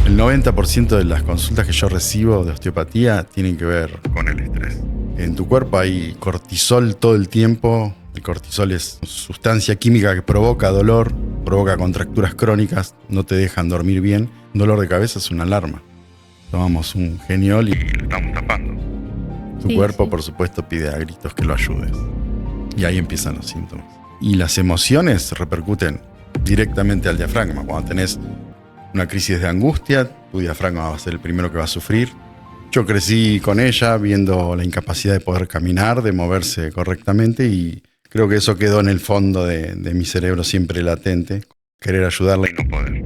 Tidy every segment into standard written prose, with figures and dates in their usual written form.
El 90% de las consultas que yo recibo de osteopatía tienen que ver con el estrés. En tu cuerpo hay cortisol todo el tiempo. El cortisol es sustancia química que provoca dolor, provoca contracturas crónicas, no te dejan dormir bien. Un dolor de cabeza es una alarma. Tomamos un Geniol y lo estamos tapando. Tu cuerpo, por supuesto, pide a gritos que lo ayudes. Y ahí empiezan los síntomas. Y las emociones repercuten directamente al diafragma. Cuando tenés una crisis de angustia, tu diafragma va a ser el primero que va a sufrir. Yo crecí con ella viendo la incapacidad de poder caminar, de moverse correctamente, y creo que eso quedó en el fondo de mi cerebro siempre latente, querer ayudarla y no poder.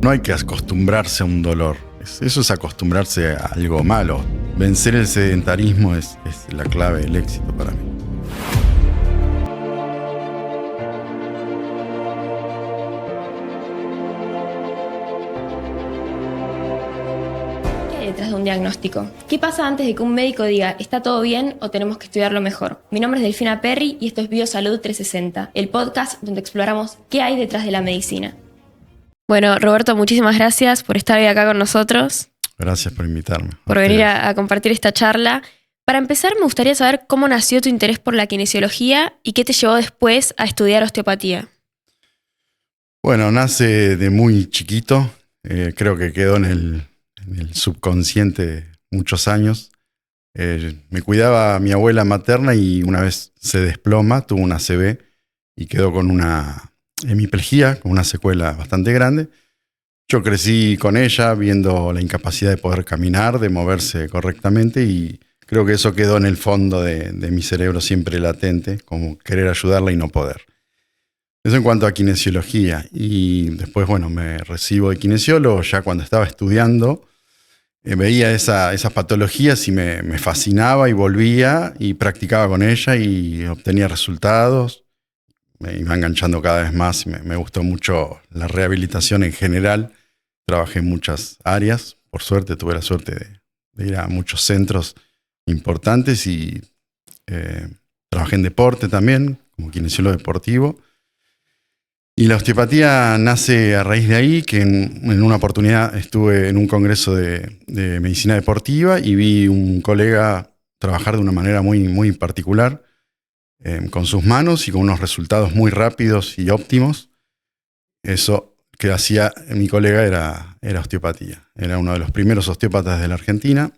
No hay que acostumbrarse a un dolor, eso es acostumbrarse a algo malo. Vencer el sedentarismo es la clave del éxito para mí. Detrás de un diagnóstico. ¿Qué pasa antes de que un médico diga está todo bien o tenemos que estudiarlo mejor? Mi nombre es Delfina Perry y esto es Biosalud 360, el podcast donde exploramos qué hay detrás de la medicina. Bueno, Roberto, muchísimas gracias por estar hoy acá con nosotros. Gracias por invitarme. Por venir a compartir esta charla. Para empezar, me gustaría saber cómo nació tu interés por la kinesiología y qué te llevó después a estudiar osteopatía. Bueno, nace de muy chiquito, creo que quedó en el subconsciente muchos años. Me cuidaba mi abuela materna y una vez se desploma, tuvo una ACV y quedó con una hemiplegia, con una secuela bastante grande. Yo crecí con ella viendo la incapacidad de poder caminar, de moverse correctamente, y creo que eso quedó en el fondo de mi cerebro siempre latente, como querer ayudarla y no poder. Eso en cuanto a kinesiología. Y después, bueno, me recibo de kinesiólogo. Ya cuando estaba estudiando, veía esas patologías y me fascinaba, y volvía y practicaba con ella y obtenía resultados. Me iba enganchando cada vez más y me gustó mucho la rehabilitación en general. Trabajé en muchas áreas. Por suerte, tuve la suerte de ir a muchos centros importantes y trabajé en deporte también, como kinesiólogo deportivo. Y la osteopatía nace a raíz de ahí, que en una oportunidad estuve en un congreso de medicina deportiva y vi un colega trabajar de una manera muy, muy particular, con sus manos y con unos resultados muy rápidos y óptimos. Eso que hacía mi colega era osteopatía. Era uno de los primeros osteópatas de la Argentina.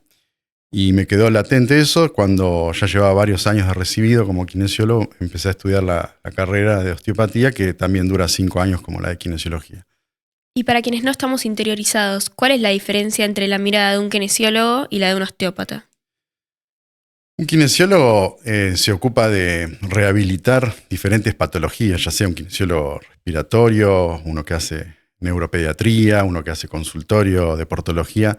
Y me quedó latente eso. Cuando ya llevaba varios años de recibido como kinesiólogo, empecé a estudiar la carrera de osteopatía, que también dura 5 años como la de kinesiología. Y para quienes no estamos interiorizados, ¿cuál es la diferencia entre la mirada de un kinesiólogo y la de un osteópata? Un kinesiólogo se ocupa de rehabilitar diferentes patologías, ya sea un kinesiólogo respiratorio, uno que hace neuropediatría, uno que hace consultorio, deportología.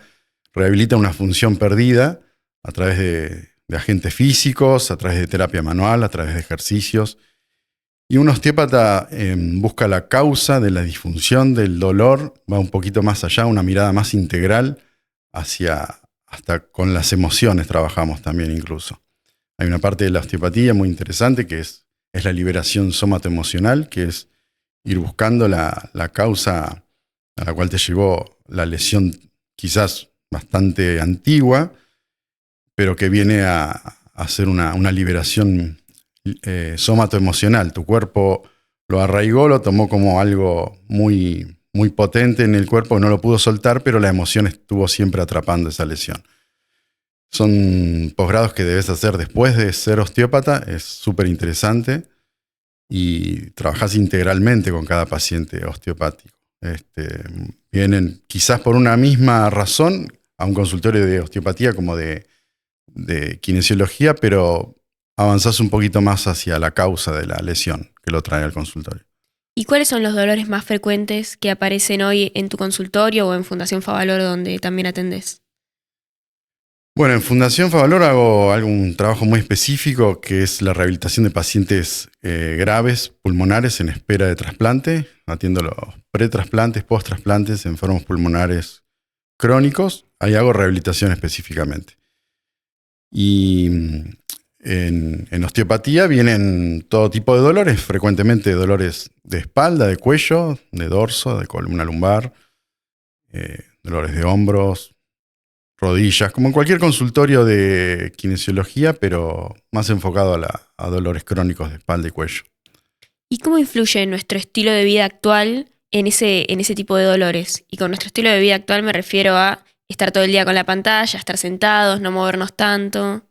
Rehabilita una función perdida a través de agentes físicos, a través de terapia manual, a través de ejercicios. Y un osteópata busca la causa de la disfunción, del dolor, va un poquito más allá, una mirada más integral, hasta con las emociones trabajamos también incluso. Hay una parte de la osteopatía muy interesante que es la liberación somatoemocional, que es ir buscando la causa a la cual te llevó la lesión quizás bastante antigua, pero que viene a hacer una liberación somatoemocional. Tu cuerpo lo arraigó, lo tomó como algo muy, muy potente en el cuerpo, no lo pudo soltar, pero la emoción estuvo siempre atrapando esa lesión. Son posgrados que debes hacer después de ser osteópata, es súper interesante, y trabajás integralmente con cada paciente osteopático. Vienen quizás por una misma razón a un consultorio de osteopatía como de kinesiología, pero avanzás un poquito más hacia la causa de la lesión que lo trae al consultorio. ¿Y cuáles son los dolores más frecuentes que aparecen hoy en tu consultorio o en Fundación Favaloro, donde también atendés? Bueno, en Fundación Favaloro hago un trabajo muy específico, que es la rehabilitación de pacientes graves pulmonares en espera de trasplante. Atiendo los pretrasplantes, posttrasplantes, enfermos pulmonares crónicos. Ahí hago rehabilitación específicamente. Y en osteopatía vienen todo tipo de dolores, frecuentemente dolores de espalda, de cuello, de dorso, de columna lumbar, dolores de hombros, rodillas, como en cualquier consultorio de kinesiología, pero más enfocado a dolores crónicos de espalda y cuello. ¿Y cómo influye nuestro estilo de vida actual en ese tipo de dolores? Y con nuestro estilo de vida actual me refiero a estar todo el día con la pantalla, estar sentados, no movernos tanto.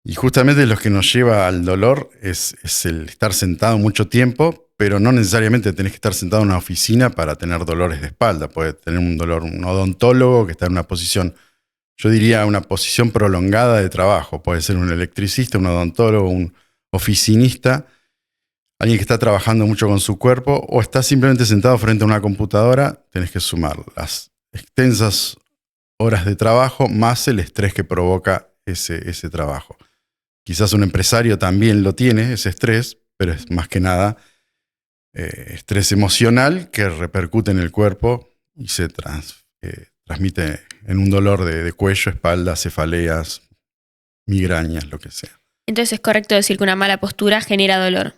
Y justamente lo que nos lleva al dolor es el estar sentado mucho tiempo, pero no necesariamente tenés que estar sentado en una oficina para tener dolores de espalda. Puede tener un dolor, un odontólogo que está en una posición, yo diría una posición prolongada de trabajo. Puede ser un electricista, un odontólogo, un oficinista, alguien que está trabajando mucho con su cuerpo, o está simplemente sentado frente a una computadora. Tenés que sumar las extensas horas de trabajo más el estrés que provoca ese trabajo. Quizás un empresario también lo tiene, ese estrés, pero es más que nada estrés emocional que repercute en el cuerpo y se transmite en un dolor de cuello, espalda, cefaleas, migrañas, lo que sea. Entonces es correcto decir que una mala postura genera dolor.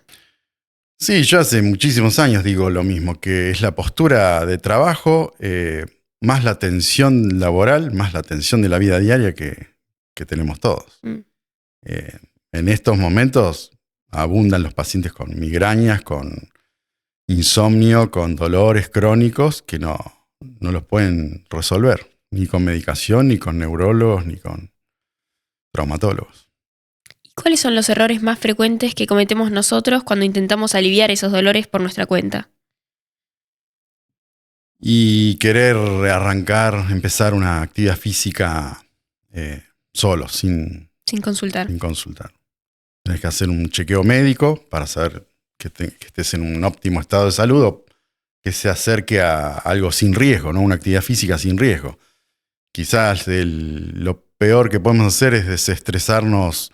Sí, yo hace muchísimos años digo lo mismo, que es la postura de trabajo, más la tensión laboral, más la tensión de la vida diaria que tenemos todos. En estos momentos abundan los pacientes con migrañas, con insomnio, con dolores crónicos que no los pueden resolver, ni con medicación, ni con neurólogos, ni con traumatólogos. ¿Y cuáles son los errores más frecuentes que cometemos nosotros cuando intentamos aliviar esos dolores por nuestra cuenta? Y querer arrancar, empezar una actividad física solo, sin consultar. Sin consultar. Tienes que hacer un chequeo médico para saber que estés en un óptimo estado de salud o que se acerque a algo sin riesgo, ¿no? Una actividad física sin riesgo. Quizás lo peor que podemos hacer es desestresarnos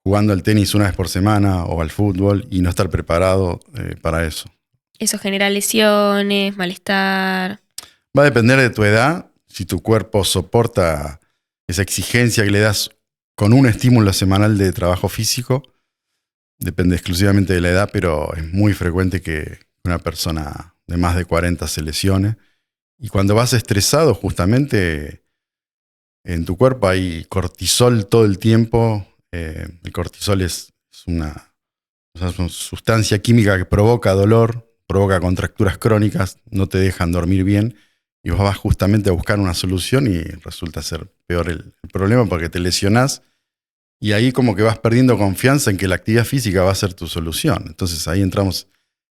jugando al tenis una vez por semana o al fútbol y no estar preparado para eso. Eso genera lesiones, malestar. Va a depender de tu edad, si tu cuerpo soporta esa exigencia que le das con un estímulo semanal de trabajo físico. Depende exclusivamente de la edad, pero es muy frecuente que una persona de más de 40 se lesione. Y cuando vas estresado, justamente en tu cuerpo hay cortisol todo el tiempo. El cortisol es una sustancia química que provoca dolor, provoca contracturas crónicas, no te dejan dormir bien. Y vos vas justamente a buscar una solución y resulta ser peor el problema porque te lesionás. Y ahí como que vas perdiendo confianza en que la actividad física va a ser tu solución. Entonces ahí entramos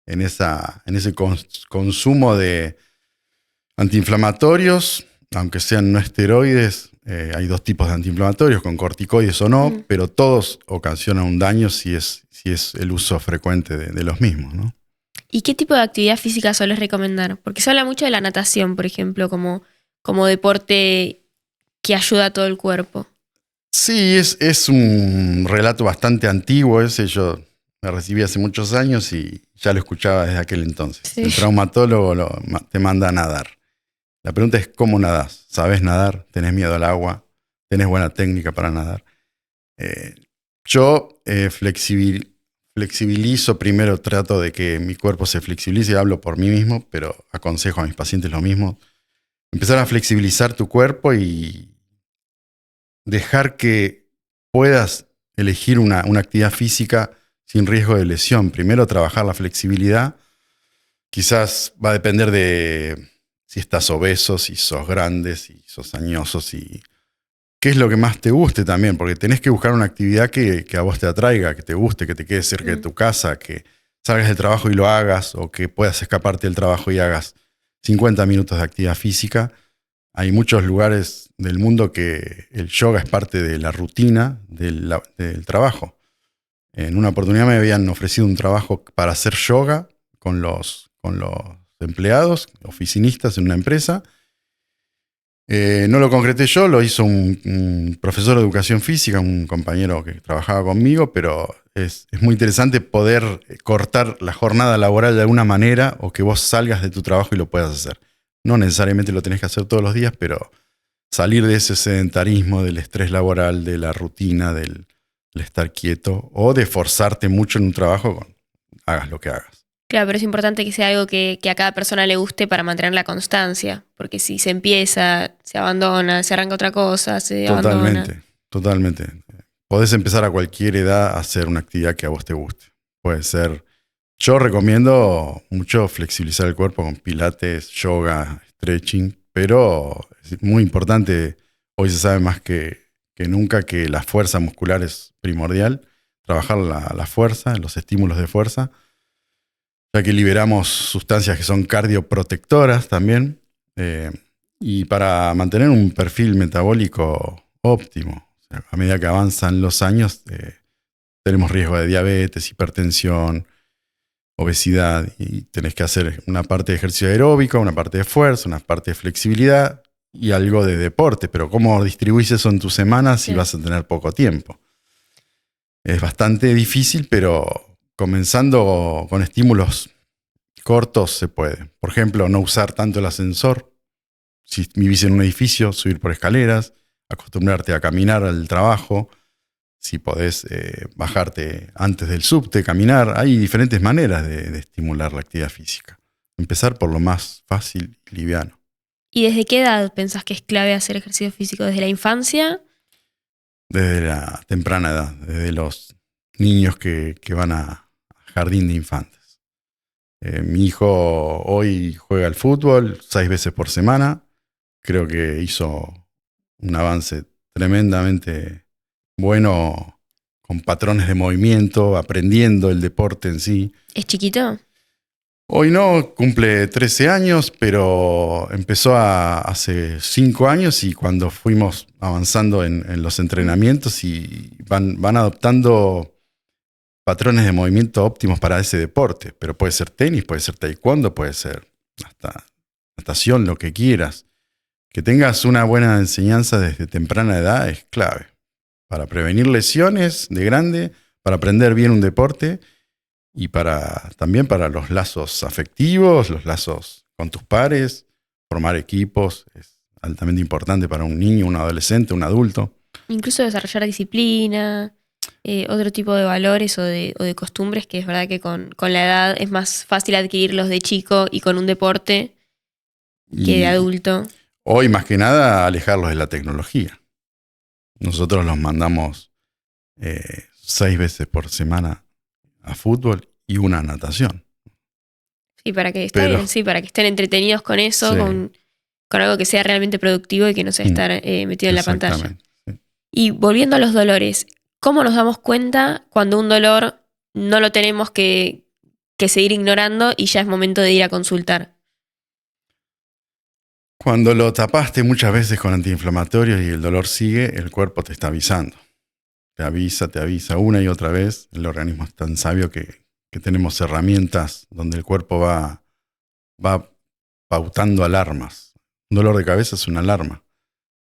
en ese consumo de antiinflamatorios, aunque sean no esteroides. Hay dos tipos de antiinflamatorios, con corticoides o no, pero todos ocasionan un daño si es el uso frecuente de los mismos, ¿no? ¿Y qué tipo de actividad física sueles recomendar? Porque se habla mucho de la natación, por ejemplo, como deporte que ayuda a todo el cuerpo. Sí, es un relato bastante antiguo ese. Yo me recibí hace muchos años y ya lo escuchaba desde aquel entonces. Sí. El traumatólogo te manda a nadar. La pregunta es ¿cómo nadás? ¿Sabés nadar? ¿Tenés miedo al agua? ¿Tenés buena técnica para nadar? Yo flexibilizo primero, trato de que mi cuerpo se flexibilice, hablo por mí mismo, pero aconsejo a mis pacientes lo mismo. Empezar a flexibilizar tu cuerpo y dejar que puedas elegir una actividad física sin riesgo de lesión. Primero trabajar la flexibilidad. Quizás va a depender de si estás obeso, si sos grande, si sos añoso, si qué es lo que más te guste también, porque tenés que buscar una actividad que a vos te atraiga, que te guste, que te quede cerca de tu casa, que salgas del trabajo y lo hagas, o que puedas escaparte del trabajo y hagas 50 minutos de actividad física. Hay muchos lugares del mundo que el yoga es parte de la rutina del trabajo. En una oportunidad me habían ofrecido un trabajo para hacer yoga con los empleados, oficinistas en una empresa. No lo concreté yo, lo hizo un profesor de educación física, un compañero que trabajaba conmigo, pero es muy interesante poder cortar la jornada laboral de alguna manera o que vos salgas de tu trabajo y lo puedas hacer. No necesariamente lo tenés que hacer todos los días, pero salir de ese sedentarismo, del estrés laboral, de la rutina, del estar quieto o de forzarte mucho en un trabajo, hagas lo que hagas. Claro, pero es importante que sea algo que a cada persona le guste para mantener la constancia, porque si se empieza, se abandona, se arranca otra cosa, se abandona. Totalmente, totalmente. Podés empezar a cualquier edad a hacer una actividad que a vos te guste. Puede ser, yo recomiendo mucho flexibilizar el cuerpo con pilates, yoga, stretching, pero es muy importante, hoy se sabe más que nunca que la fuerza muscular es primordial, trabajar la fuerza, los estímulos de fuerza, ya que liberamos sustancias que son cardioprotectoras también, y para mantener un perfil metabólico óptimo. O sea, a medida que avanzan los años, tenemos riesgo de diabetes, hipertensión, obesidad, y tenés que hacer una parte de ejercicio aeróbico, una parte de fuerza, una parte de flexibilidad y algo de deporte. Pero ¿cómo distribuís eso en tu semana si vas a tener poco tiempo? Es bastante difícil, pero comenzando con estímulos cortos se puede. Por ejemplo, no usar tanto el ascensor. Si vivís en un edificio, subir por escaleras, acostumbrarte a caminar al trabajo. Si podés bajarte antes del subte, caminar. Hay diferentes maneras de estimular la actividad física. Empezar por lo más fácil y liviano. ¿Y desde qué edad pensás que es clave hacer ejercicio físico? ¿Desde la infancia? Desde la temprana edad, desde los niños que van a jardín de infantes. Mi hijo hoy juega al fútbol 6 veces por semana. Creo que hizo un avance tremendamente bueno con patrones de movimiento, aprendiendo el deporte en sí. ¿Es chiquito? Hoy no, cumple 13 años, pero empezó hace 5 años y cuando fuimos avanzando en los entrenamientos y van adoptando patrones de movimiento óptimos para ese deporte. Pero puede ser tenis, puede ser taekwondo, puede ser hasta natación, lo que quieras. Que tengas una buena enseñanza desde temprana edad es clave para prevenir lesiones de grande, para aprender bien un deporte y también para los lazos afectivos, los lazos con tus pares, formar equipos. Es altamente importante para un niño, un adolescente, un adulto. Incluso desarrollar disciplina, otro tipo de valores o de costumbres que es verdad que con la edad es más fácil adquirirlos de chico y con un deporte que de adulto. Hoy más que nada alejarlos de la tecnología. Nosotros los mandamos 6 veces por semana a fútbol y una a natación. Sí, para que estén entretenidos con eso, sí. con algo que sea realmente productivo y que no sea estar metido en la pantalla. Sí. Y volviendo a los dolores, ¿cómo nos damos cuenta cuando un dolor no lo tenemos que seguir ignorando y ya es momento de ir a consultar? Cuando lo tapaste muchas veces con antiinflamatorios y el dolor sigue, el cuerpo te está avisando. Te avisa una y otra vez. El organismo es tan sabio que tenemos herramientas donde el cuerpo va pautando alarmas. Un dolor de cabeza es una alarma.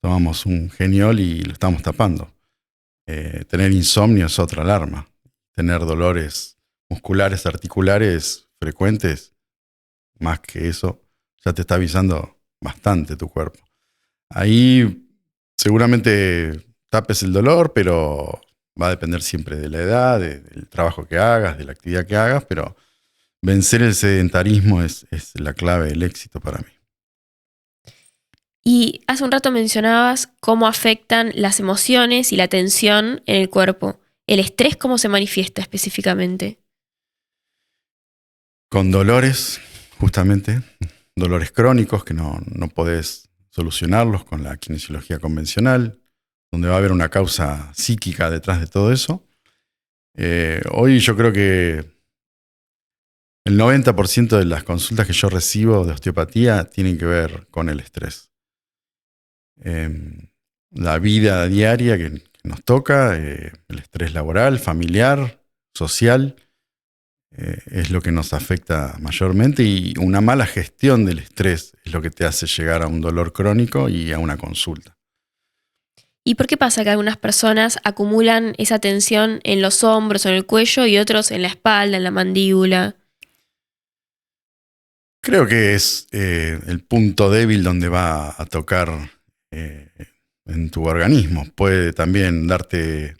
Tomamos un Geniol y lo estamos tapando. Tener insomnio es otra alarma. Tener dolores musculares, articulares frecuentes, más que eso, ya te está avisando bastante tu cuerpo. Ahí seguramente tapes el dolor, pero va a depender siempre de la edad, del trabajo que hagas, de la actividad que hagas, pero vencer el sedentarismo es la clave del éxito para mí. Y hace un rato mencionabas cómo afectan las emociones y la tensión en el cuerpo. ¿El estrés cómo se manifiesta específicamente? Con dolores, justamente, dolores crónicos que no podés solucionarlos con la kinesiología convencional, donde va a haber una causa psíquica detrás de todo eso. Hoy yo creo que el 90% de las consultas que yo recibo de osteopatía tienen que ver con el estrés. La vida diaria que nos toca, el estrés laboral, familiar, social, es lo que nos afecta mayormente, y una mala gestión del estrés es lo que te hace llegar a un dolor crónico y a una consulta. ¿Y por qué pasa que algunas personas acumulan esa tensión en los hombros o en el cuello y otros en la espalda, en la mandíbula? Creo que es el punto débil donde va a tocar en tu organismo. Puede también darte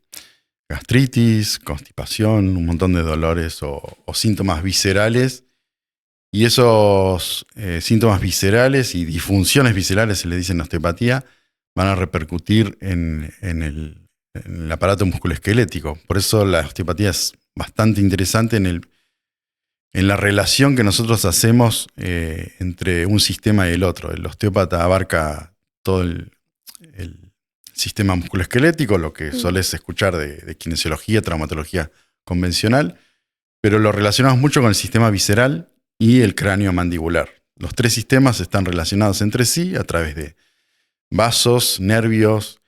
gastritis, constipación, un montón de dolores o síntomas viscerales Y esos síntomas viscerales y disfunciones viscerales, se le dice en osteopatía, van a repercutir en el aparato musculoesquelético. Por eso la osteopatía es bastante interesante en la relación que nosotros hacemos entre un sistema y el otro. El osteópata abarca todo el sistema musculoesquelético, lo que solés escuchar de kinesiología, traumatología convencional, pero lo relacionamos mucho con el sistema visceral y el cráneo mandibular. Los tres sistemas están relacionados entre sí a través de vasos, nervios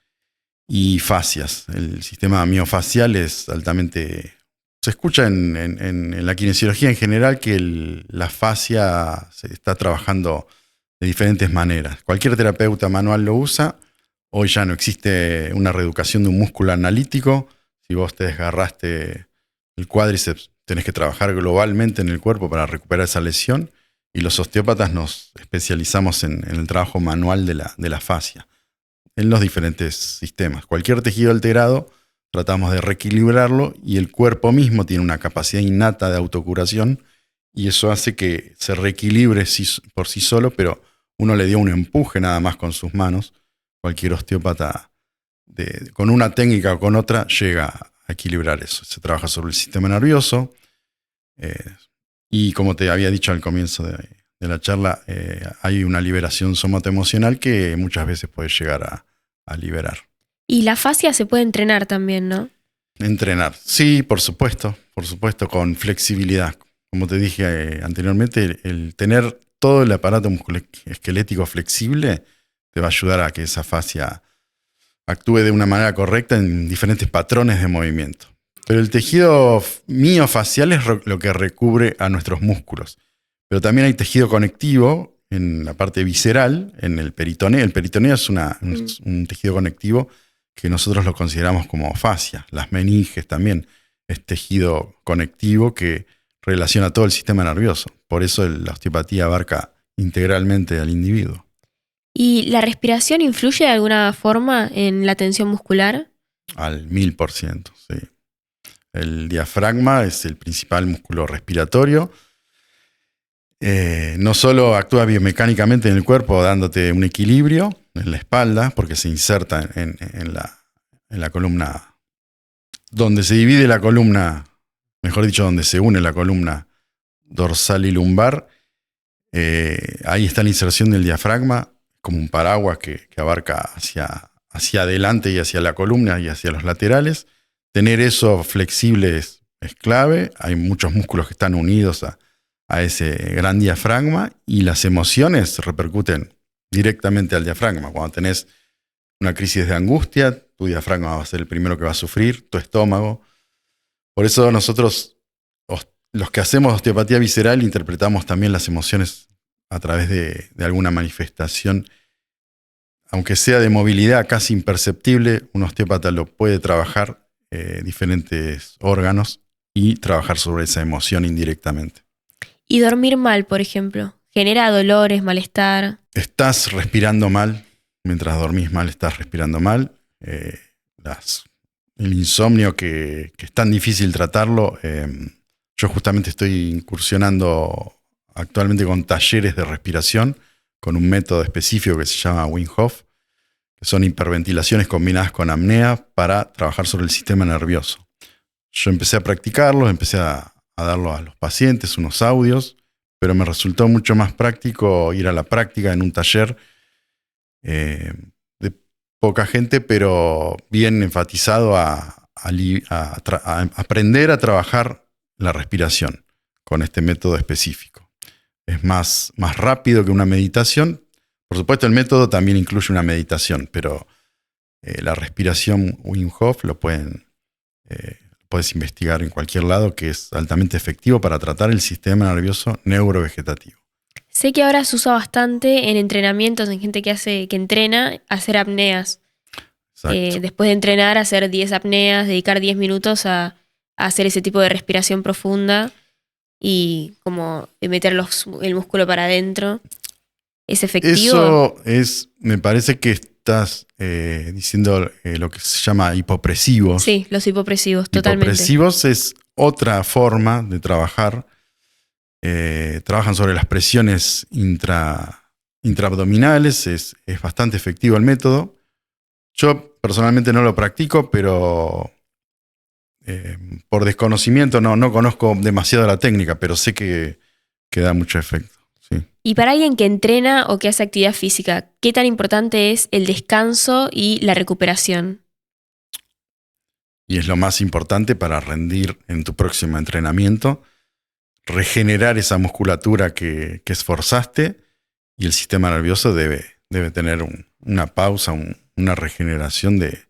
y fascias. El sistema miofacial es altamente... Se escucha en la kinesiología en general que la fascia se está trabajando de diferentes maneras. Cualquier terapeuta manual lo usa. Hoy ya no existe una reeducación de un músculo analítico. Si vos te desgarraste el cuádriceps, tenés que trabajar globalmente en el cuerpo para recuperar esa lesión. Y los osteópatas nos especializamos en el trabajo manual de la fascia, en los diferentes sistemas. Cualquier tejido alterado, tratamos de reequilibrarlo y el cuerpo mismo tiene una capacidad innata de autocuración y eso hace que se reequilibre por sí solo, pero uno le dio un empuje nada más con sus manos. Cualquier osteópata con una técnica o con otra llega a equilibrar eso. Se trabaja sobre el sistema nervioso y como te había dicho al comienzo de la charla, hay una liberación somatoemocional que muchas veces puede llegar a liberar. Y la fascia se puede entrenar también, ¿no? Entrenar, sí, por supuesto, con flexibilidad. Como te dije anteriormente, el tener todo el aparato musculoesquelético flexible te va a ayudar a que esa fascia actúe de una manera correcta en diferentes patrones de movimiento. Pero el tejido miofacial es lo que recubre a nuestros músculos. Pero también hay tejido conectivo en la parte visceral, en el peritoneo. El peritoneo es un tejido conectivo que nosotros lo consideramos como fascia. Las meninges también es tejido conectivo que relaciona todo el sistema nervioso. Por eso la osteopatía abarca integralmente al individuo. ¿Y la respiración influye de alguna forma en la tensión muscular? Al 1000%, sí. El diafragma es el principal músculo respiratorio. No solo actúa biomecánicamente en el cuerpo dándote un equilibrio en la espalda, porque se inserta en la columna, donde se divide la columna, mejor dicho, donde se une la columna dorsal y lumbar. Ahí está la inserción del diafragma, como un paraguas que abarca hacia adelante y hacia la columna y hacia los laterales. Tener eso flexible es clave. Hay muchos músculos que están unidos a ese gran diafragma y las emociones repercuten directamente al diafragma. Cuando tenés una crisis de angustia, tu diafragma va a ser el primero que va a sufrir, tu estómago. Por eso nosotros, los que hacemos osteopatía visceral, interpretamos también las emociones a través de alguna manifestación. Aunque sea de movilidad casi imperceptible, un osteópata lo puede trabajar diferentes órganos y trabajar sobre esa emoción indirectamente. Y dormir mal, por ejemplo, genera dolores, malestar. Estás respirando mal, mientras dormís mal estás respirando mal. El insomnio que es tan difícil tratarlo, yo justamente estoy incursionando actualmente con talleres de respiración, con un método específico que se llama Wim Hof, que son hiperventilaciones combinadas con apnea para trabajar sobre el sistema nervioso. Yo empecé a practicarlo, empecé a darlo a los pacientes, unos audios, pero me resultó mucho más práctico ir a la práctica en un taller de poca gente, pero bien enfatizado a aprender a trabajar la respiración con este método específico. Es más rápido que una meditación. Por supuesto, el método también incluye una meditación, pero la respiración Wim Hof lo puedes investigar en cualquier lado, que es altamente efectivo para tratar el sistema nervioso neurovegetativo. Sé que ahora se usa bastante en entrenamientos, en gente que entrena, hacer apneas. Después de entrenar, hacer 10 apneas, dedicar 10 minutos a hacer ese tipo de respiración profunda y como meter el músculo para adentro. ¿Es efectivo? Eso me parece que estás diciendo lo que se llama hipopresivos. Sí, los hipopresivos, totalmente. Hipopresivos es otra forma de trabajar Trabajan sobre las presiones intraabdominales, es bastante efectivo el método. Yo personalmente no lo practico, pero por desconocimiento no conozco demasiado la técnica, pero sé que da mucho efecto. Sí. Y para alguien que entrena o que hace actividad física, ¿qué tan importante es el descanso y la recuperación? Y es lo más importante para rendir en tu próximo entrenamiento, regenerar esa musculatura que esforzaste, y el sistema nervioso debe tener una pausa, una regeneración de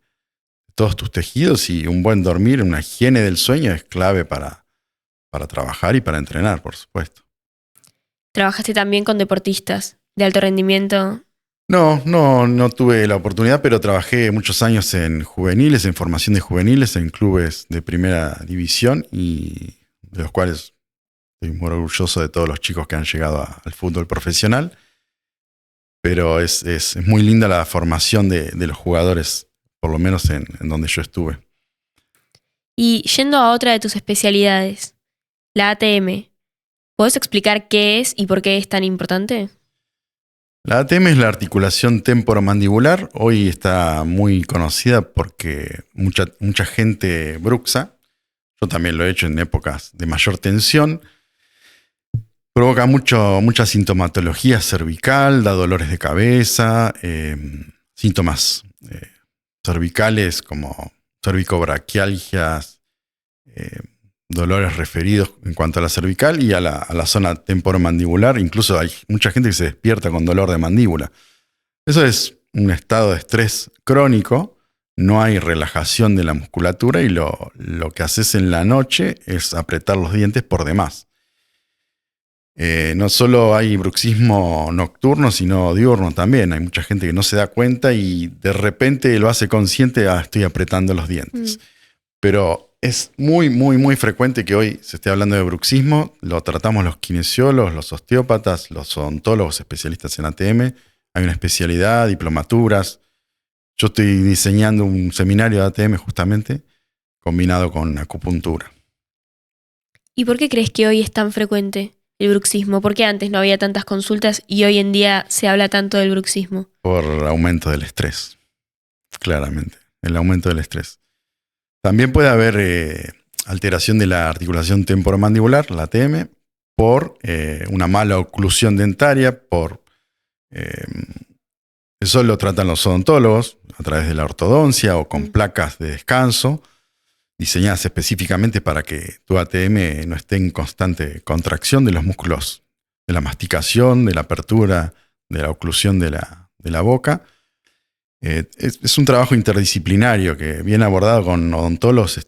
todos tus tejidos, y un buen dormir, una higiene del sueño es clave para trabajar y para entrenar, por supuesto. ¿Trabajaste también con deportistas de alto rendimiento? No tuve la oportunidad, pero trabajé muchos años en juveniles, en formación de juveniles, en clubes de primera división, y de los cuales estoy muy orgulloso de todos los chicos que han llegado al fútbol profesional. Pero es muy linda la formación de los jugadores, por lo menos en donde yo estuve. Y yendo a otra de tus especialidades, la ATM, ¿podés explicar qué es y por qué es tan importante? La ATM es la articulación temporomandibular. Hoy está muy conocida porque mucha gente bruxa. Yo también lo he hecho en épocas de mayor tensión. Provoca mucha sintomatología cervical, da dolores de cabeza, síntomas cervicales como cervicobraquialgias, dolores referidos en cuanto a la cervical y a la zona temporomandibular. Incluso hay mucha gente que se despierta con dolor de mandíbula. Eso es un estado de estrés crónico, no hay relajación de la musculatura, y lo que haces en la noche es apretar los dientes por demás. No solo hay bruxismo nocturno, sino diurno también. Hay mucha gente que no se da cuenta y de repente lo hace consciente: estoy apretando los dientes. Pero es muy, muy, muy frecuente que hoy se esté hablando de bruxismo. Lo tratamos los kinesiólogos, los osteópatas, los odontólogos especialistas en ATM. Hay una especialidad, diplomaturas. Yo estoy diseñando un seminario de ATM justamente, combinado con acupuntura. ¿Y por qué crees que hoy es tan frecuente el bruxismo? ¿Por qué antes no había tantas consultas y hoy en día se habla tanto del bruxismo? Por aumento del estrés, claramente, el aumento del estrés. También puede haber alteración de la articulación temporomandibular, la ATM, por una mala oclusión dentaria, eso lo tratan los odontólogos a través de la ortodoncia o con placas de descanso, diseñadas específicamente para que tu ATM no esté en constante contracción de los músculos de la masticación, de la apertura, de la oclusión de la boca. Es un trabajo interdisciplinario que, bien abordado con odontólogos,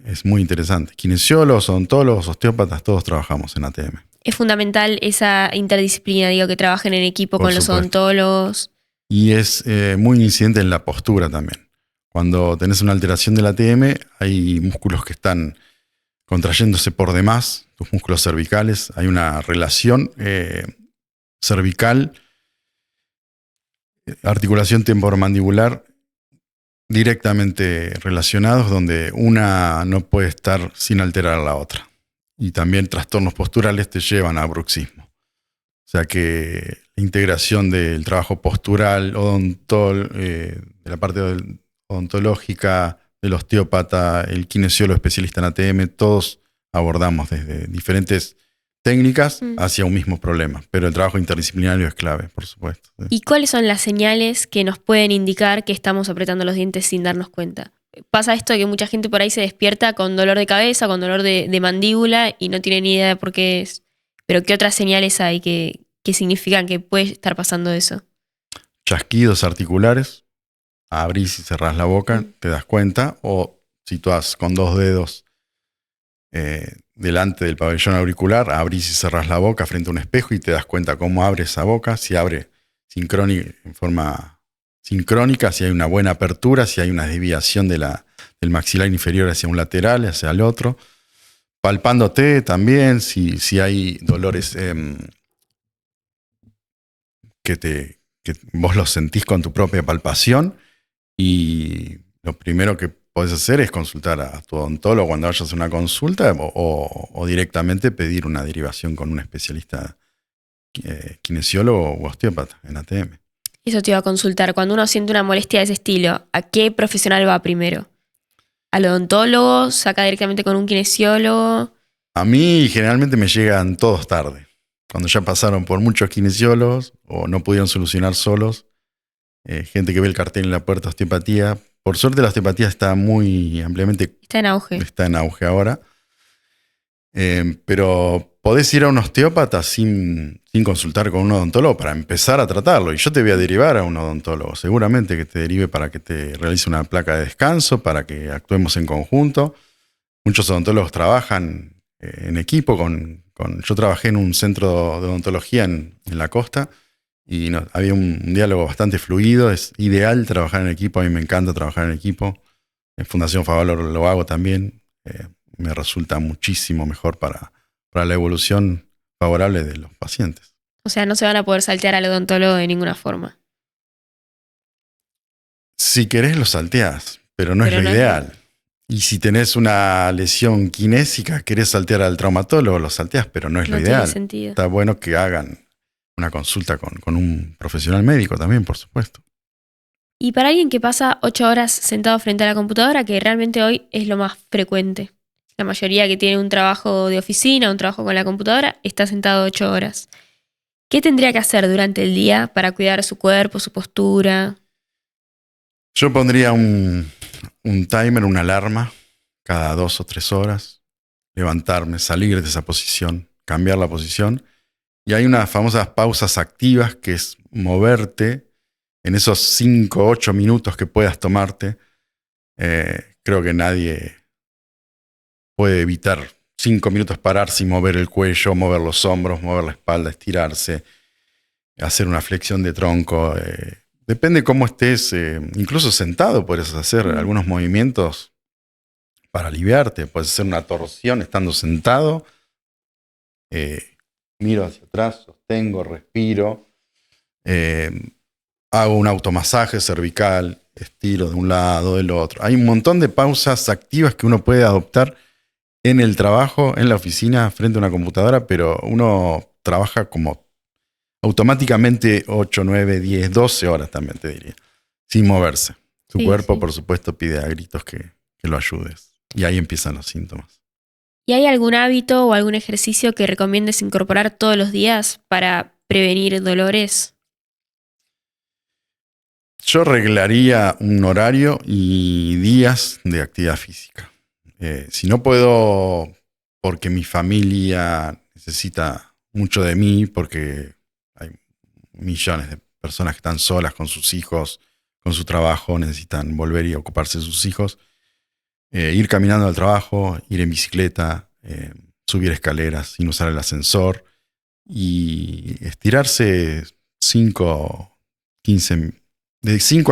es muy interesante. Kinesiólogos, odontólogos, osteópatas, todos trabajamos en ATM. Es fundamental esa interdisciplina, que trabajen en equipo con los odontólogos. Y es muy incidente en la postura también. Cuando tenés una alteración del ATM, hay músculos que están contrayéndose por demás, tus músculos cervicales. Hay una relación cervical, articulación temporomandibular, directamente relacionados, donde una no puede estar sin alterar a la otra. Y también trastornos posturales te llevan a bruxismo. O sea que la integración del trabajo postural, de la parte odontológica, del osteópata, el kinesiólogo especialista en ATM, todos abordamos desde diferentes técnicas hacia un mismo problema. Pero el trabajo interdisciplinario es clave, por supuesto. ¿Y cuáles son las señales que nos pueden indicar que estamos apretando los dientes sin darnos cuenta? Pasa esto de que mucha gente por ahí se despierta con dolor de cabeza, con dolor de mandíbula y no tiene ni idea de por qué es. Pero ¿qué otras señales hay que significan que puede estar pasando eso? Chasquidos articulares. Abrís y cerrás la boca, te das cuenta. O situás con 2 dedos delante del pabellón auricular, abrís y cerrás la boca frente a un espejo y te das cuenta cómo abre esa boca. Si abre en forma sincrónica, si hay una buena apertura, si hay una desviación del maxilar inferior hacia un lateral, hacia el otro. Palpándote también, si hay dolores que vos los sentís con tu propia palpación. Y lo primero que podés hacer es consultar a tu odontólogo cuando vayas a una consulta o directamente pedir una derivación con un especialista kinesiólogo o osteópata en ATM. Eso te iba a consultar. Cuando uno siente una molestia de ese estilo, ¿a qué profesional va primero? ¿Al odontólogo? ¿Saca directamente con un kinesiólogo? A mí generalmente me llegan todos tarde. Cuando ya pasaron por muchos kinesiólogos o no pudieron solucionar solos. Gente que ve el cartel en la puerta, osteopatía. Por suerte la osteopatía está muy ampliamente... Está en auge. Está en auge ahora. Pero podés ir a un osteópata sin consultar con un odontólogo para empezar a tratarlo. Y yo te voy a derivar a un odontólogo. Seguramente que te derive para que te realice una placa de descanso, para que actuemos en conjunto. Muchos odontólogos trabajan en equipo. Yo trabajé en un centro de odontología en la costa y había un diálogo bastante fluido. Es ideal trabajar en equipo. A mí me encanta trabajar en equipo. En Fundación Favalor lo hago también. Me resulta muchísimo mejor para la evolución favorable de los pacientes. O sea, no se van a poder saltear al odontólogo de ninguna forma. Si querés lo salteás, pero no es lo ideal. Y si tenés una lesión kinésica, querés saltear al traumatólogo, lo salteás, pero no es lo ideal. No tiene sentido. Está bueno que hagan una consulta con un profesional médico también, por supuesto. Y para alguien que pasa 8 horas sentado frente a la computadora, que realmente hoy es lo más frecuente. La mayoría que tiene un trabajo de oficina, un trabajo con la computadora, está sentado 8 horas. ¿Qué tendría que hacer durante el día para cuidar su cuerpo, su postura? Yo pondría un timer, una alarma, cada 2 o 3 horas. Levantarme, salir de esa posición, cambiar la posición. Y hay unas famosas pausas activas, que es moverte en esos 5 o 8 minutos que puedas tomarte. Creo que nadie puede evitar 5 minutos pararse y mover el cuello, mover los hombros, mover la espalda, estirarse, hacer una flexión de tronco. Depende cómo estés, incluso sentado puedes hacer algunos movimientos para aliviarte. Puedes hacer una torsión estando sentado. Miro hacia atrás, sostengo, respiro. Hago un automasaje cervical, estiro de un lado, del otro. Hay un montón de pausas activas que uno puede adoptar en el trabajo, en la oficina, frente a una computadora, pero uno trabaja como automáticamente 8, 9, 10, 12 horas también te diría, sin moverse. Su cuerpo, por supuesto, pide a gritos que lo ayudes. Y ahí empiezan los síntomas. ¿Y hay algún hábito o algún ejercicio que recomiendes incorporar todos los días para prevenir dolores? Yo reglaría un horario y días de actividad física. Si no puedo, porque mi familia necesita mucho de mí, porque hay millones de personas que están solas con sus hijos, con su trabajo, necesitan volver y ocuparse de sus hijos. Ir caminando al trabajo, ir en bicicleta, subir escaleras sin usar el ascensor y estirarse de 5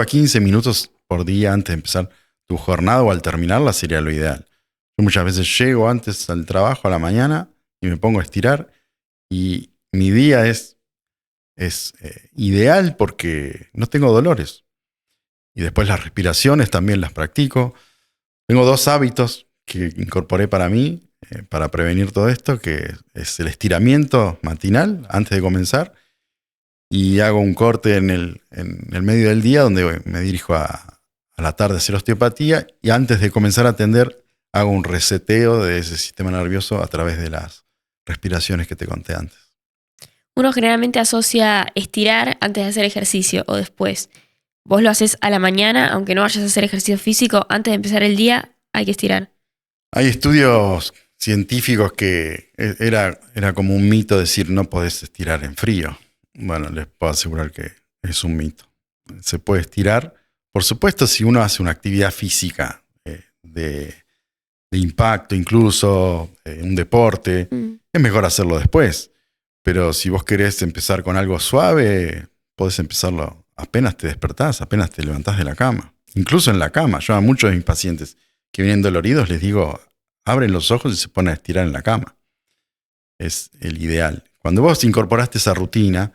a 15 minutos por día antes de empezar tu jornada o al terminarla sería lo ideal. Yo muchas veces llego antes al trabajo a la mañana y me pongo a estirar y mi día es ideal porque no tengo dolores. Y después las respiraciones también las practico. Tengo 2 hábitos que incorporé para mí, para prevenir todo esto, que es el estiramiento matinal antes de comenzar y hago un corte en el medio del día donde me dirijo a la tarde a hacer osteopatía y antes de comenzar a atender hago un reseteo de ese sistema nervioso a través de las respiraciones que te conté antes. Uno generalmente asocia estirar antes de hacer ejercicio o después. Vos lo haces a la mañana, aunque no vayas a hacer ejercicio físico, antes de empezar el día hay que estirar. Hay estudios científicos que era como un mito decir no podés estirar en frío. Bueno, les puedo asegurar que es un mito. Se puede estirar, por supuesto, si uno hace una actividad física de impacto, incluso un deporte, es mejor hacerlo después. Pero si vos querés empezar con algo suave, podés empezarlo apenas te despertás, apenas te levantás de la cama. Incluso en la cama. Yo a muchos de mis pacientes que vienen doloridos les digo, abren los ojos y se ponen a estirar en la cama. Es el ideal. Cuando vos incorporaste esa rutina,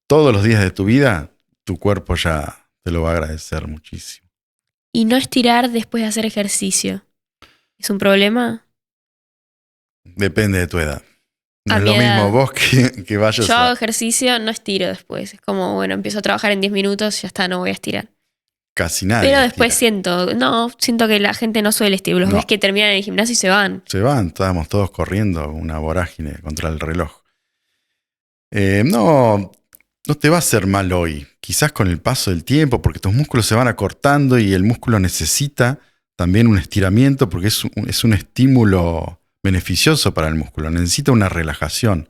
todos los días de tu vida, tu cuerpo ya te lo va a agradecer muchísimo. Y no estirar después de hacer ejercicio. ¿Es un problema? Depende de tu edad. No A es mi lo mismo edad. vos que vayas Yo hago a ejercicio, no estiro después. Es como, bueno, empiezo a trabajar en 10 minutos, ya está, no voy a estirar. casi nadie. Pero después estira. siento que la gente no suele estirar. Los No. ves que terminan en el gimnasio y se van. Se van, estábamos todos corriendo una vorágine contra el reloj. No te va a hacer mal hoy. Quizás con el paso del tiempo, porque tus músculos se van acortando y el músculo necesita también un estiramiento porque es un estímulo beneficioso para el músculo. Necesita una relajación.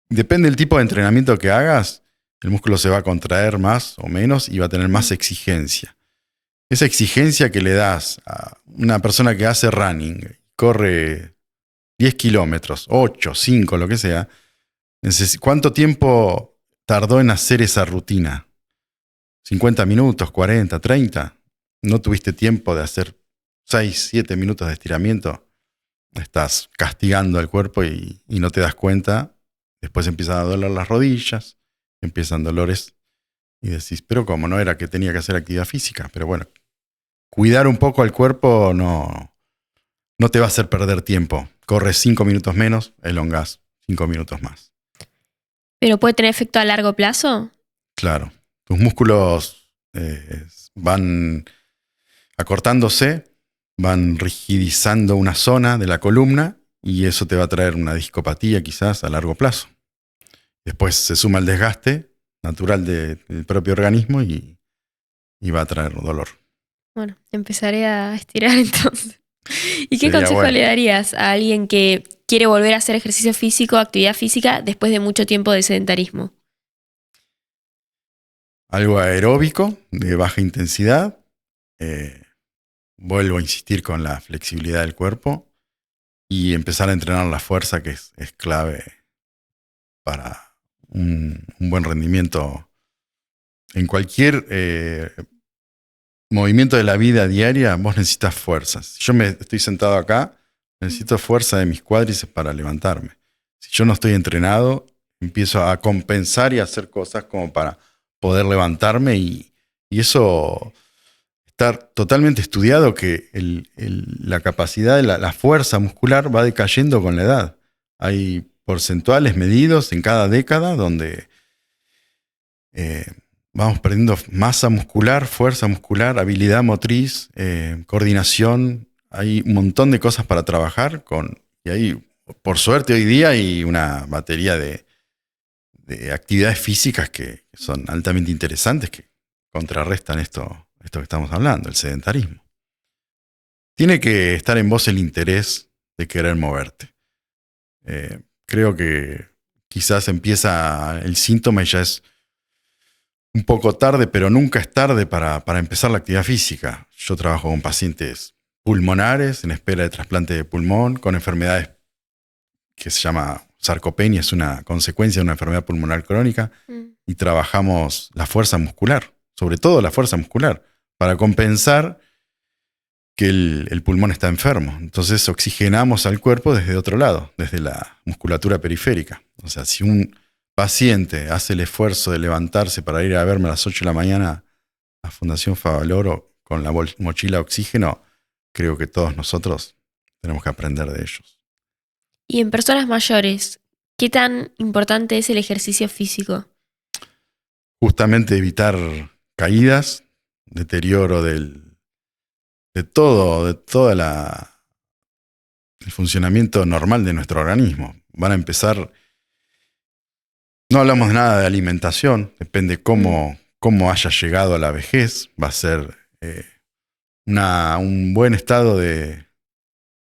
Depende del tipo de entrenamiento que hagas, el músculo se va a contraer más o menos y va a tener más exigencia. Esa exigencia que le das a una persona que hace running, corre 10 kilómetros, 8, 5, lo que sea, ¿cuánto tiempo tardó en hacer esa rutina? ¿50 minutos, 40, 30? ¿No tuviste tiempo de hacer 6, 7 minutos de estiramiento? Estás castigando al cuerpo y no te das cuenta. Después empiezan a doler las rodillas, empiezan dolores y decís, pero ¿cómo? No era que tenía que hacer actividad física. Pero bueno, cuidar un poco al cuerpo no te va a hacer perder tiempo. Corres 5 minutos menos, elongás 5 minutos más. ¿Pero puede tener efecto a largo plazo? Claro. Tus músculos van acortándose, van rigidizando una zona de la columna y eso te va a traer una discopatía quizás a largo plazo. Después se suma el desgaste natural del propio organismo y va a traer dolor. Bueno, empezaré a estirar entonces. ¿Y qué Sería consejo bueno. le darías a alguien que quiere volver a hacer ejercicio físico, actividad física, después de mucho tiempo de sedentarismo? Algo aeróbico, de baja intensidad. Vuelvo a insistir con la flexibilidad del cuerpo y empezar a entrenar la fuerza, que es clave para un buen rendimiento en cualquier movimiento de la vida diaria. Vos necesitas fuerzas. Si yo estoy sentado acá, necesito fuerza de mis cuádriceps para levantarme. Si yo no estoy entrenado, empiezo a compensar y a hacer cosas como para poder levantarme y eso está totalmente estudiado que la capacidad de la fuerza muscular va decayendo con la edad. Hay porcentuales medidos en cada década donde vamos perdiendo masa muscular, fuerza muscular, habilidad motriz, coordinación. Hay un montón de cosas para trabajar y ahí, por suerte, hoy día hay una batería de actividades físicas que son altamente interesantes, que contrarrestan esto que estamos hablando, el sedentarismo. Tiene que estar en vos el interés de querer moverte. Creo que quizás empieza el síntoma y ya es un poco tarde, pero nunca es tarde para empezar la actividad física. Yo trabajo con pacientes pulmonares en espera de trasplante de pulmón, con enfermedades que se llama sarcopenia, es una consecuencia de una enfermedad pulmonar crónica, y trabajamos la fuerza muscular, sobre todo la fuerza muscular, para compensar que el pulmón está enfermo. Entonces oxigenamos al cuerpo desde otro lado, desde la musculatura periférica. O sea, si un paciente hace el esfuerzo de levantarse para ir a verme a las 8 de la mañana a Fundación Favaloro con la mochila oxígeno, creo que todos nosotros tenemos que aprender de ellos. Y en personas mayores, ¿qué tan importante es el ejercicio físico? Justamente evitar caídas, deterioro de todo el funcionamiento normal de nuestro organismo. Van a empezar. No hablamos nada de alimentación, depende cómo haya llegado a la vejez. Va a ser un buen estado de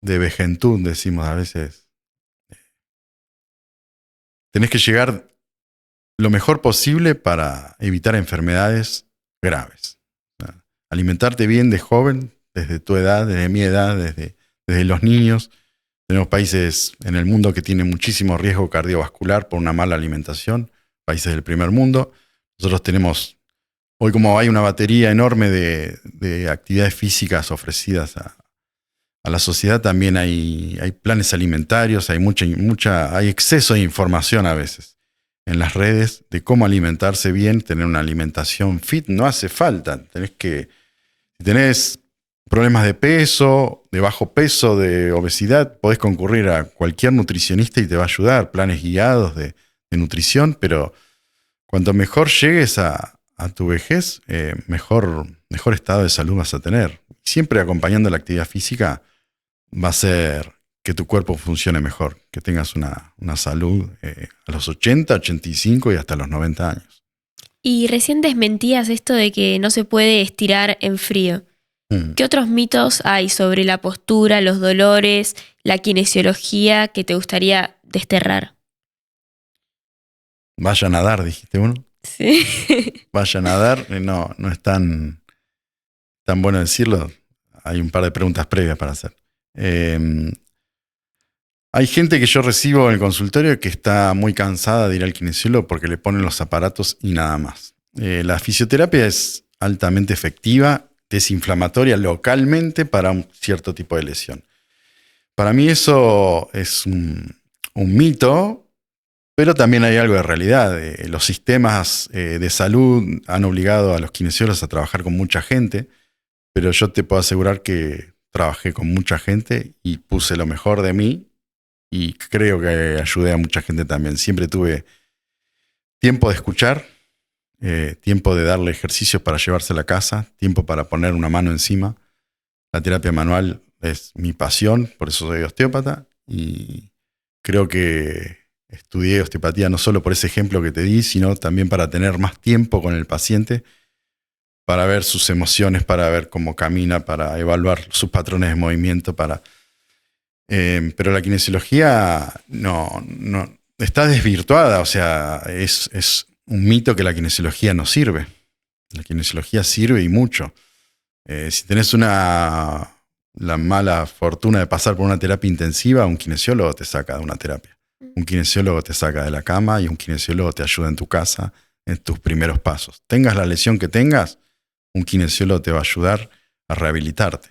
vejentud, decimos a veces. Tenés que llegar lo mejor posible para evitar enfermedades graves. Alimentarte bien de joven, desde tu edad, desde mi edad, desde los niños. Tenemos países en el mundo que tienen muchísimo riesgo cardiovascular por una mala alimentación, países del primer mundo. Nosotros tenemos, hoy como hay una batería enorme de actividades físicas ofrecidas a la sociedad, también hay planes alimentarios, hay exceso de información a veces en las redes de cómo alimentarse bien, tener una alimentación fit. No hace falta, si Si tenés problemas de peso, de bajo peso, de obesidad, podés concurrir a cualquier nutricionista y te va a ayudar, planes guiados de nutrición, pero cuanto mejor llegues a tu vejez, mejor estado de salud vas a tener. Siempre acompañando la actividad física va a ser que tu cuerpo funcione mejor, que tengas una salud a los 80, 85 y hasta los 90 años. Y recién desmentías esto de que no se puede estirar en frío. ¿Qué otros mitos hay sobre la postura, los dolores, la kinesiología que te gustaría desterrar? Vaya a nadar, dijiste uno. Sí. Vaya a nadar, no es tan bueno decirlo. Hay un par de preguntas previas para hacer. Hay gente que yo recibo en el consultorio que está muy cansada de ir al kinesiólogo porque le ponen los aparatos y nada más. La fisioterapia es altamente efectiva, desinflamatoria localmente para un cierto tipo de lesión. Para mí eso es un mito, pero también hay algo de realidad. Los sistemas de salud han obligado a los kinesiólogos a trabajar con mucha gente, pero yo te puedo asegurar que trabajé con mucha gente y puse lo mejor de mí y creo que ayudé a mucha gente también. Siempre tuve tiempo de escuchar, tiempo de darle ejercicios para llevarse a la casa, tiempo para poner una mano encima. La terapia manual es mi pasión, por eso soy osteópata y creo que estudié osteopatía no solo por ese ejemplo que te di, sino también para tener más tiempo con el paciente, para ver sus emociones, para ver cómo camina, para evaluar sus patrones de movimiento, pero la kinesiología no está desvirtuada, o sea, es un mito que la kinesiología no sirve. La kinesiología sirve y mucho. Si tenés la mala fortuna de pasar por una terapia intensiva, un kinesiólogo te saca de una terapia. Un kinesiólogo te saca de la cama y un kinesiólogo te ayuda en tu casa en tus primeros pasos. Tengas la lesión que tengas, un kinesiólogo te va a ayudar a rehabilitarte.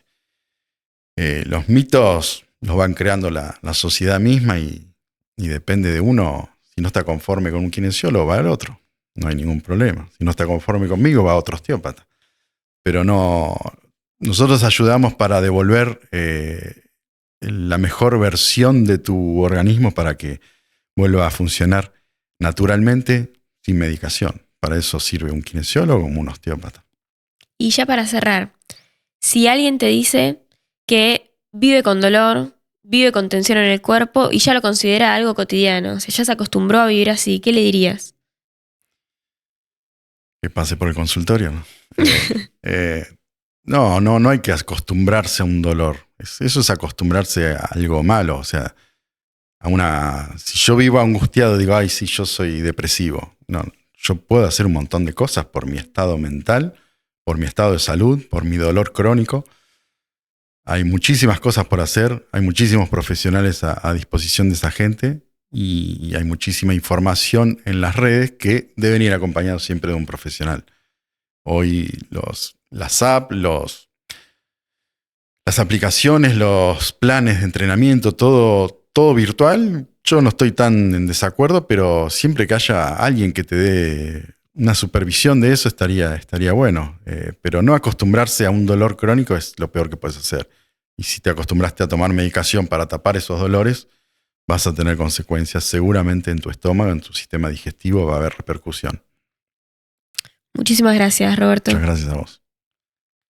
Los mitos los van creando la sociedad misma y depende de uno. Si no está conforme con un kinesiólogo, va al otro. No hay ningún problema. Si no está conforme conmigo, va a otro osteópata. Pero nosotros ayudamos para devolver la mejor versión de tu organismo para que vuelva a funcionar naturalmente sin medicación. Para eso sirve un kinesiólogo como un osteópata. Y ya para cerrar, si alguien te dice que vive con dolor, vive con tensión en el cuerpo y ya lo considera algo cotidiano, o sea, ya se acostumbró a vivir así, ¿qué le dirías? Que pase por el consultorio, ¿no? No hay que acostumbrarse a un dolor. Eso es acostumbrarse a algo malo. O sea, si yo vivo angustiado, digo, ay, sí, yo soy depresivo. No, yo puedo hacer un montón de cosas por mi estado mental, por mi estado de salud, por mi dolor crónico. Hay muchísimas cosas por hacer, hay muchísimos profesionales a disposición de esa gente y hay muchísima información en las redes que deben ir acompañados siempre de un profesional. Hoy las apps, las aplicaciones, los planes de entrenamiento, todo virtual, yo no estoy tan en desacuerdo, pero siempre que haya alguien que te dé una supervisión de eso estaría bueno. Pero no acostumbrarse a un dolor crónico es lo peor que puedes hacer. Y si te acostumbraste a tomar medicación para tapar esos dolores, vas a tener consecuencias seguramente en tu estómago, en tu sistema digestivo, va a haber repercusión. Muchísimas gracias, Roberto. Muchas gracias a vos.